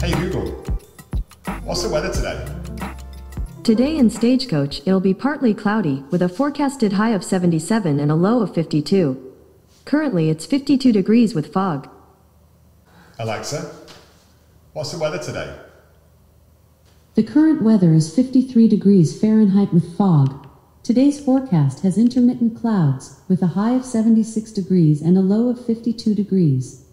Hey Google, what's the weather today? Today in Stagecoach, it'll be partly cloudy, with a forecasted high of 77 and a low of 52. Currently, it's 52 degrees with fog. Alexa, what's the weather today? The current weather is 53 degrees Fahrenheit with fog. Today's forecast has intermittent clouds, with a high of 76 degrees and a low of 52 degrees.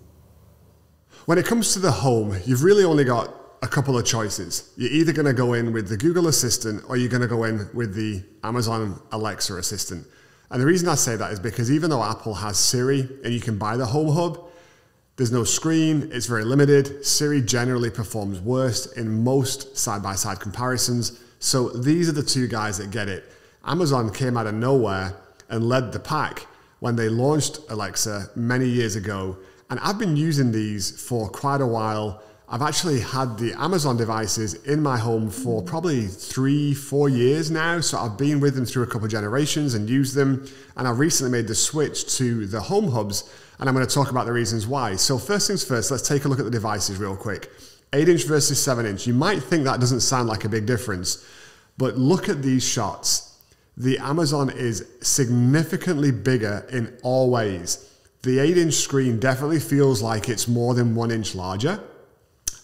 When it comes to the home, you've really only got a couple of choices. You're either going to go in with the Google Assistant or you're going to go in with the Amazon Alexa Assistant. And the reason I say that is because even though Apple has Siri and you can buy the Home Hub, there's no screen, it's very limited. Siri generally performs worst in most side-by-side comparisons. So these are the two guys that get it. Amazon came out of nowhere and led the pack when they launched Alexa many years ago. And I've been using these for quite a while. I've actually had the Amazon devices in my home for probably 3-4 years now. So I've been with them through a couple of generations and used them. And I recently made the switch to the Home Hubs, and I'm going to talk about the reasons why. So first things first, let's take a look at the devices real quick. 8-inch versus 7-inch. You might think that doesn't sound like a big difference, but look at these shots. The Amazon is significantly bigger in all ways. The 8-inch screen definitely feels like it's more than 1 inch larger.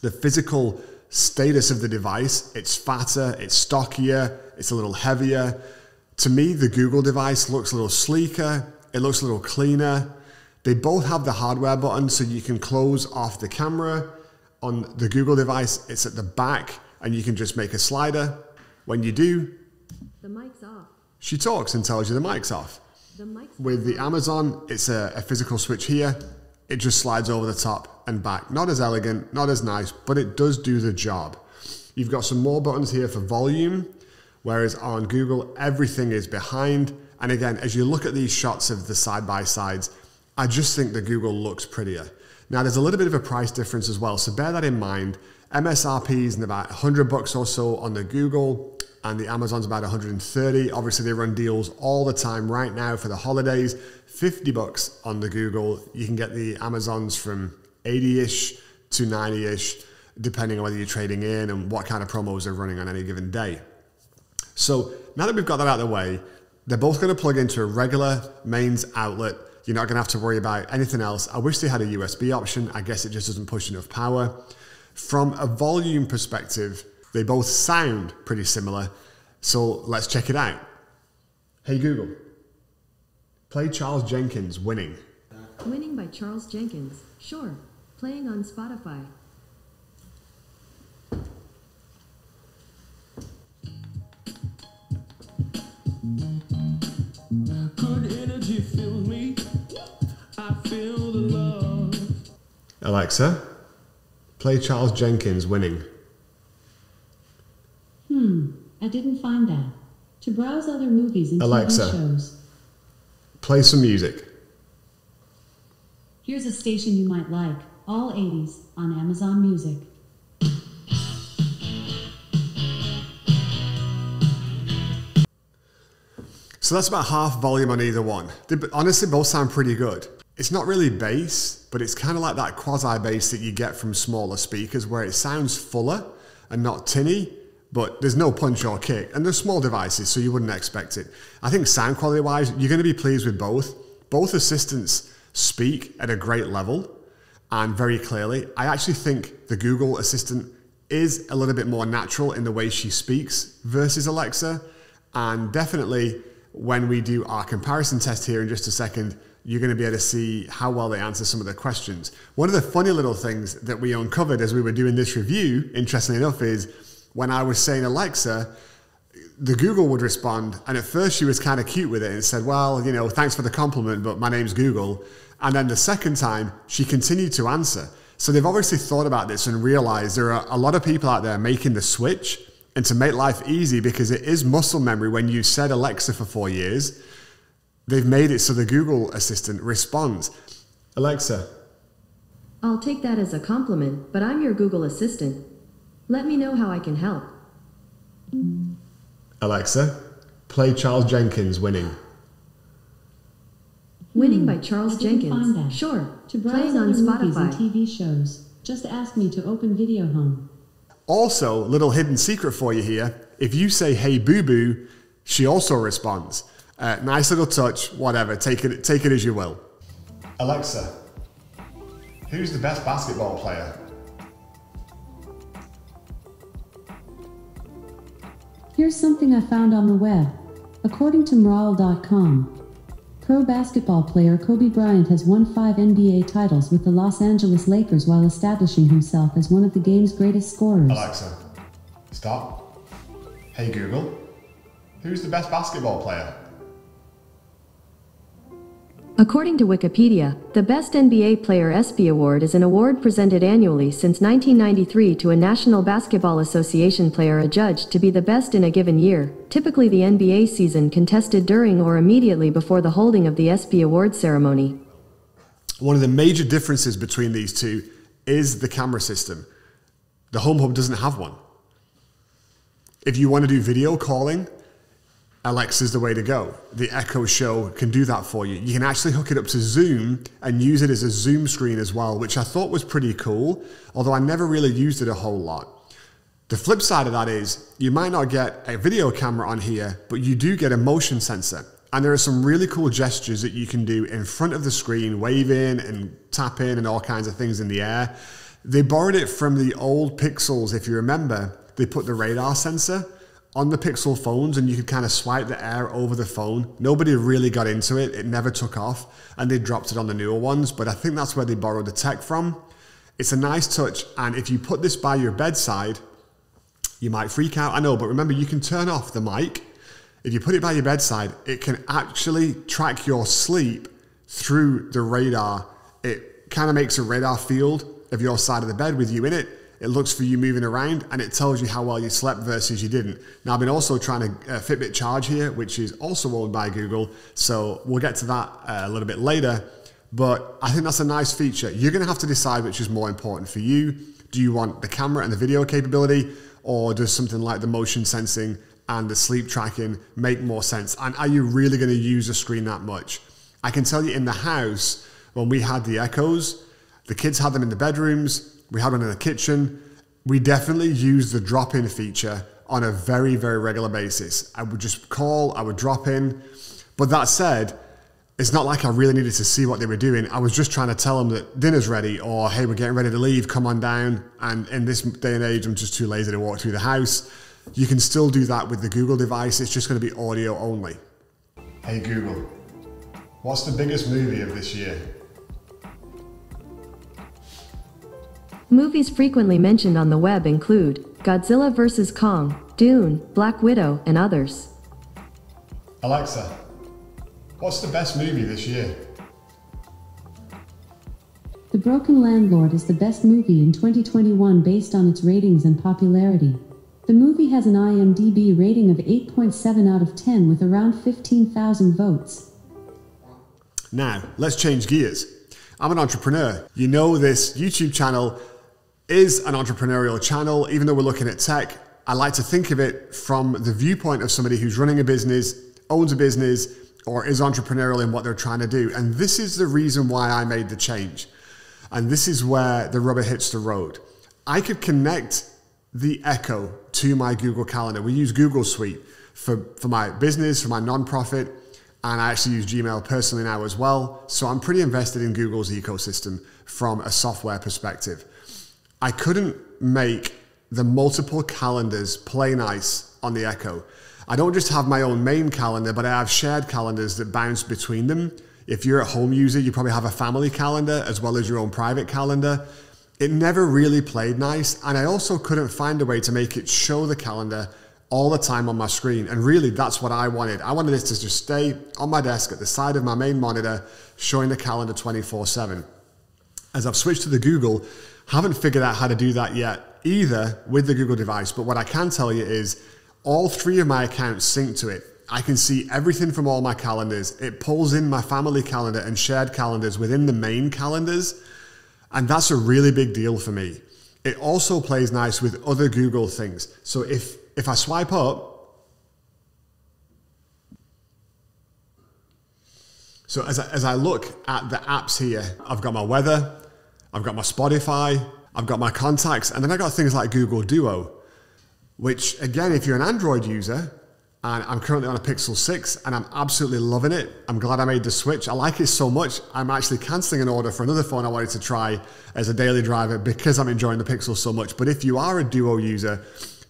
The physical status of the device, it's fatter, it's stockier, it's a little heavier. To me, the Google device looks a little sleeker, it looks a little cleaner. They both have the hardware button so you can close off the camera. On the Google device, it's at the back and you can just make a slider. When you do, The mic's off. she talks and tells you the mic's off. The mic's With the Amazon, it's a physical switch here. It just slides over the top and back. Not as elegant, not as nice, but it does do the job. You've got some more buttons here for volume, whereas on Google, everything is behind. And again, as you look at these shots of the side-by-sides, I just think the Google looks prettier. Now, there's a little bit of a price difference as well, so bear that in mind. MSRP is about $100 or so on the Google, and the Amazon's about 130. Obviously, they run deals all the time right now for the holidays. $50 on the Google. You can get the Amazons from 80-ish to 90-ish, depending on whether you're trading in and what kind of promos they're running on any given day. So now that we've got that out of the way, they're both going to plug into a regular mains outlet. You're not going to have to worry about anything else. I wish they had a USB option. I guess it just doesn't push enough power. From a volume perspective, they both sound pretty similar. So let's check it out. Hey Google, play Charles Jenkins' Winning. Winning by Charles Jenkins. Sure. Playing on Spotify. Good energy fills me. I feel the love. Alexa, play Charles Jenkins' Winning. I didn't find that. To browse other movies and Alexa. TV shows. Play some music. Here's a station you might like, all 80s, on Amazon Music. So that's about half volume on either one. They honestly both sound pretty good. It's not really bass, but it's kind of like that quasi-bass that you get from smaller speakers where it sounds fuller and not tinny, but there's no punch or kick. And they're small devices, so you wouldn't expect it. I think sound quality-wise, you're going to be pleased with both. Both assistants speak at a great level and very clearly. I actually think the Google Assistant is a little bit more natural in the way she speaks versus Alexa. And definitely when we do our comparison test here in just a second, you're going to be able to see how well they answer some of the questions. One of the funny little things that we uncovered as we were doing this review, interestingly enough, is when I was saying Alexa, the Google would respond, and at first she was kind of cute with it and said, well, you know, thanks for the compliment, but my name's Google. And then the second time, she continued to answer. So they've obviously thought about this and realized there are a lot of people out there making the switch, and to make life easy, because it is muscle memory when you said Alexa for 4 years, they've made it so the Google Assistant responds. Alexa. I'll take that as a compliment, but I'm your Google Assistant. Let me know how I can help. Alexa, play Charles Jenkins' Winning. Winning by Charles I didn't find Jenkins. that. Sure. To browse Playing other on movies and Spotify. TV shows. Just ask me to open Video Home. Also, little hidden secret for you here. If you say, hey boo boo, she also responds. Nice little touch, whatever, take it as you will. Alexa, who's the best basketball player? Here's something I found on the web. According to Morale.com, pro basketball player Kobe Bryant has won 5 NBA titles with the Los Angeles Lakers while establishing himself as one of the game's greatest scorers. Alexa, stop. Hey Google, who's the best basketball player? According to Wikipedia, the Best NBA Player ESPY Award is an award presented annually since 1993 to a National Basketball Association player adjudged to be the best in a given year, typically the NBA season contested during or immediately before the holding of the ESPY Award ceremony. One of the major differences between these two is the camera system. The Home Hub doesn't have one. If you want to do video calling, Alexa's the way to go. The Echo Show can do that for you. You can actually hook it up to Zoom and use it as a Zoom screen as well, which I thought was pretty cool, although I never really used it a whole lot. The flip side of that is you might not get a video camera on here, but you do get a motion sensor. And there are some really cool gestures that you can do in front of the screen, waving and tapping and all kinds of things in the air. They borrowed it from the old Pixels. If you remember, they put the radar sensor on the Pixel phones and you could kind of swipe the air over the phone. Nobody really got into it. It never took off and they dropped it on the newer ones, but I think that's where they borrowed the tech from. It's a nice touch, and if you put this by your bedside, you might freak out. I know, but remember, you can turn off the mic. If you put it by your bedside, it can actually track your sleep through the radar. It kind of makes a radar field of your side of the bed with you in it. It looks for you moving around and it tells you how well you slept versus you didn't. Now, I've been also trying to Fitbit Charge here, which is also owned by Google. So we'll get to that a little bit later. But I think that's a nice feature. You're going to have to decide which is more important for you. Do you want the camera and the video capability, or does something like the motion sensing and the sleep tracking make more sense? And are you really going to use a screen that much? I can tell you in the house, when we had the Echoes, the kids had them in the bedrooms, we had one in the kitchen. We definitely used the drop-in feature on a very, very regular basis. I would just call, I would drop in. But that said, it's not like I really needed to see what they were doing. I was just trying to tell them that dinner's ready, or hey, we're getting ready to leave, come on down. And in this day and age, I'm just too lazy to walk through the house. You can still do that with the Google device. It's just going to be audio only. Hey Google, what's the biggest movie of this year? Movies frequently mentioned on the web include Godzilla vs. Kong, Dune, Black Widow, and others. Alexa, what's the best movie this year? The Broken Landlord is the best movie in 2021 based on its ratings and popularity. The movie has an IMDb rating of 8.7 out of 10 with around 15,000 votes. Now, let's change gears. I'm an entrepreneur. You know, this YouTube channel is an entrepreneurial channel. Even though we're looking at tech, I like to think of it from the viewpoint of somebody who's running a business, owns a business, or is entrepreneurial in what they're trying to do. And this is the reason why I made the change. And this is where the rubber hits the road. I could connect the Echo to my Google Calendar. We use Google Suite for my business, for my nonprofit, and I actually use Gmail personally now as well. So I'm pretty invested in Google's ecosystem from a software perspective. I couldn't make the multiple calendars play nice on the Echo. I don't just have my own main calendar, but I have shared calendars that bounce between them. If you're a home user, you probably have a family calendar as well as your own private calendar. It never really played nice, and I also couldn't find a way to make it show the calendar all the time on my screen, and really that's what I wanted. I wanted this to just stay on my desk at the side of my main monitor, showing the calendar 24/7. As I've switched to the Google, haven't figured out how to do that yet either with the Google device, but what I can tell you is all three of my accounts sync to it. I can see everything from all my calendars. It pulls in my family calendar and shared calendars within the main calendars, and that's a really big deal for me. It also plays nice with other Google things. So if I swipe up, so as I look at the apps here, I've got my weather, I've got my Spotify, I've got my contacts, and then I got things like Google Duo, which again, if you're an Android user, and I'm currently on a Pixel 6 and I'm absolutely loving it. I'm glad I made the switch. I like it so much, I'm actually canceling an order for another phone I wanted to try as a daily driver because I'm enjoying the Pixel so much. But if you are a Duo user,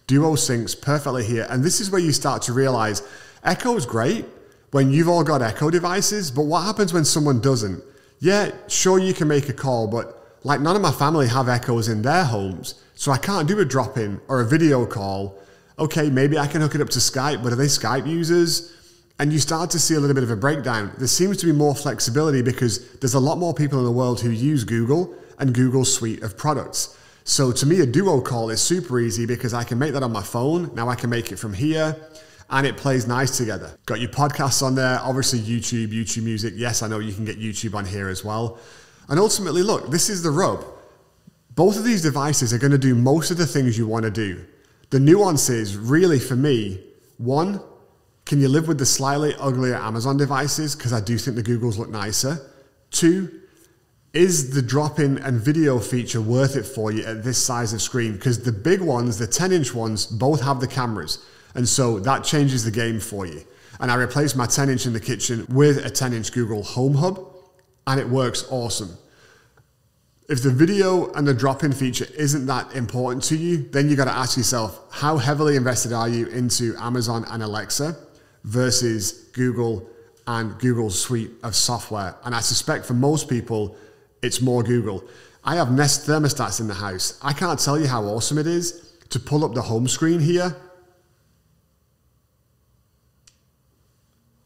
Duo syncs perfectly here. And this is where you start to realize Echo is great when you've all got Echo devices, but what happens when someone doesn't? Yeah, sure, you can make a call, but like none of my family have Echoes in their homes, so I can't do a drop-in or a video call. Okay, maybe I can hook it up to Skype, but are they Skype users? And you start to see a little bit of a breakdown. There seems to be more flexibility because there's a lot more people in the world who use Google and Google's suite of products. So to me, a Duo call is super easy because I can make that on my phone. Now I can make it from here and it plays nice together. Got your podcasts on there, obviously YouTube, YouTube Music. Yes, I know you can get YouTube on here as well. And ultimately, look, this is the rub. Both of these devices are going to do most of the things you want to do. The nuance is really for me, one, can you live with the slightly uglier Amazon devices? Because I do think the Googles look nicer. Two, is the drop-in and video feature worth it for you at this size of screen? Because the big ones, the 10-inch ones, both have the cameras. And so that changes the game for you. And I replaced my 10-inch in the kitchen with a 10-inch Google Home Hub, and it works awesome. If the video and the drop-in feature isn't that important to you, then you got to ask yourself, how heavily invested are you into Amazon and Alexa versus Google and Google's suite of software? And I suspect for most people, it's more Google. I have Nest thermostats in the house. I can't tell you how awesome it is to pull up the home screen here.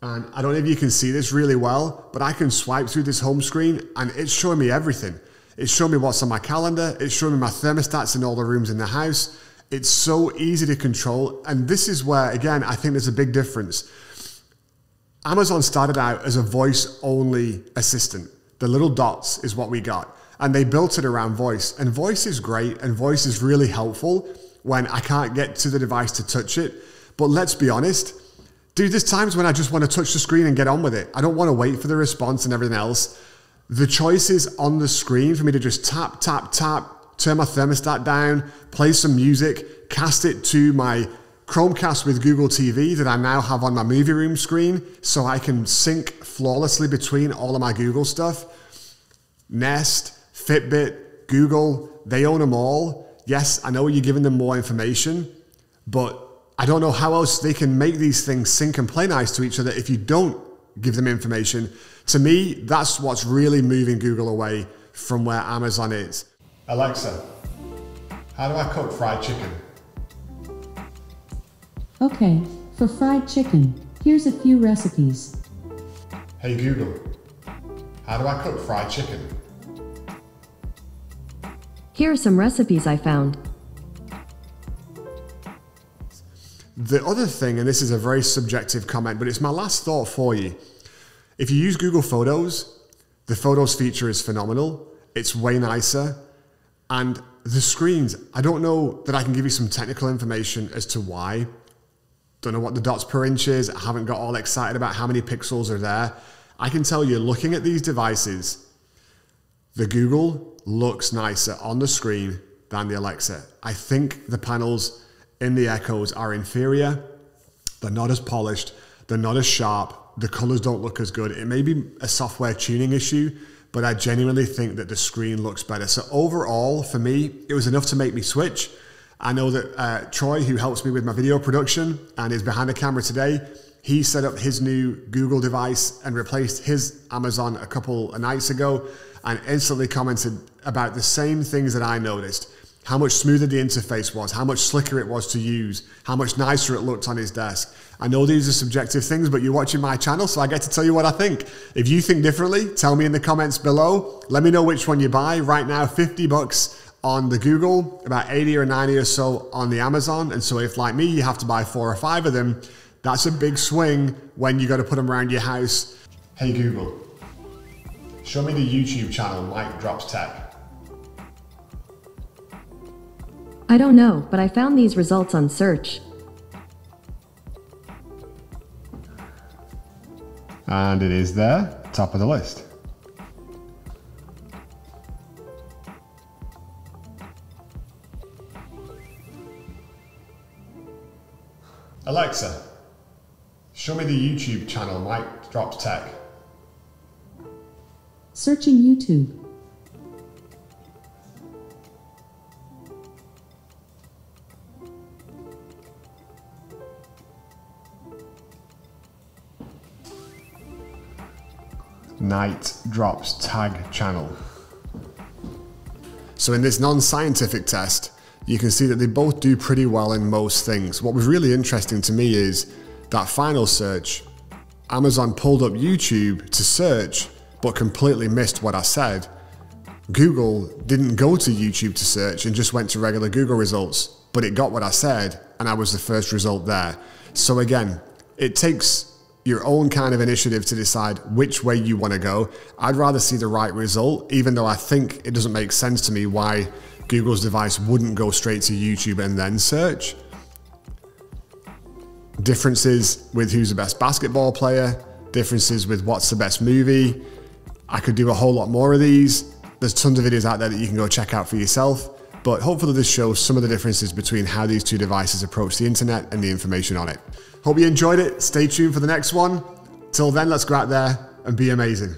And I don't know if you can see this really well, but I can swipe through this home screen and it's showing me everything. It's showing me what's on my calendar. It's showing me my thermostats in all the rooms in the house. It's so easy to control. And this is where, again, I think there's a big difference. Amazon started out as a voice-only assistant. The little dots is what we got. And they built it around voice. And voice is great, and voice is really helpful when I can't get to the device to touch it. But let's be honest, dude, there's times when I just want to touch the screen and get on with it. I don't want to wait for the response and everything else. The choices on the screen for me to just tap, tap, tap, turn my thermostat down, play some music, cast it to my Chromecast with Google TV that I now have on my movie room screen so I can sync flawlessly between all of my Google stuff. Nest, Fitbit, Google, they own them all. Yes, I know you're giving them more information, but I don't know how else they can make these things sync and play nice to each other if you don't give them information. To me, that's what's really moving Google away from where Amazon is. Alexa, how do I cook fried chicken? Okay, for fried chicken, here's a few recipes. Hey Google, how do I cook fried chicken? Here are some recipes I found. The other thing, and this is a very subjective comment, but it's my last thought for you. If you use Google Photos, the Photos feature is phenomenal. It's way nicer. And the screens, I don't know that I can give you some technical information as to why. Don't know what the dots per inch is. I haven't got all excited about how many pixels are there. I can tell you, looking at these devices, the Google looks nicer on the screen than the Alexa. I think the panels in the Echoes are inferior. They're not as polished. They're not as sharp. The colors don't look as good. It may be a software tuning issue, but I genuinely think that the screen looks better. So overall, for me, it was enough to make me switch. I know that Troy, who helps me with my video production and is behind the camera today, he set up his new Google device and replaced his Amazon a couple of nights ago and instantly commented about the same things that I noticed. How much smoother the interface was, how much slicker it was to use, how much nicer it looked on his desk. I know these are subjective things, but you're watching my channel, so I get to tell you what I think. If you think differently, tell me in the comments below. Let me know which one you buy. Right now, $50 on the Google, about 80 or 90 or so on the Amazon. And so if, like me, you have to buy 4 or 5 of them, that's a big swing when you got to put them around your house. Hey Google, show me the YouTube channel Mike Drops Tech. I don't know, but I found these results on search. And it is there, top of the list. Alexa, show me the YouTube channel Mike Drops Tech. Searching YouTube. Night Drops Tag channel. So in this non-scientific test, you can see that they both do pretty well in most things. What was really interesting to me is that final search, Amazon pulled up YouTube to search, but completely missed what I said. Google didn't go to YouTube to search and just went to regular Google results, but it got what I said and I was the first result there. So again, it takes your own kind of initiative to decide which way you want to go. I'd rather see the right result, even though I think it doesn't make sense to me why Google's device wouldn't go straight to YouTube and then search. Differences with who's the best basketball player, differences with what's the best movie. I could do a whole lot more of these. There's tons of videos out there that you can go check out for yourself, but hopefully this shows some of the differences between how these two devices approach the internet and the information on it. Hope you enjoyed it. Stay tuned for the next one. Till then, let's go out there and be amazing.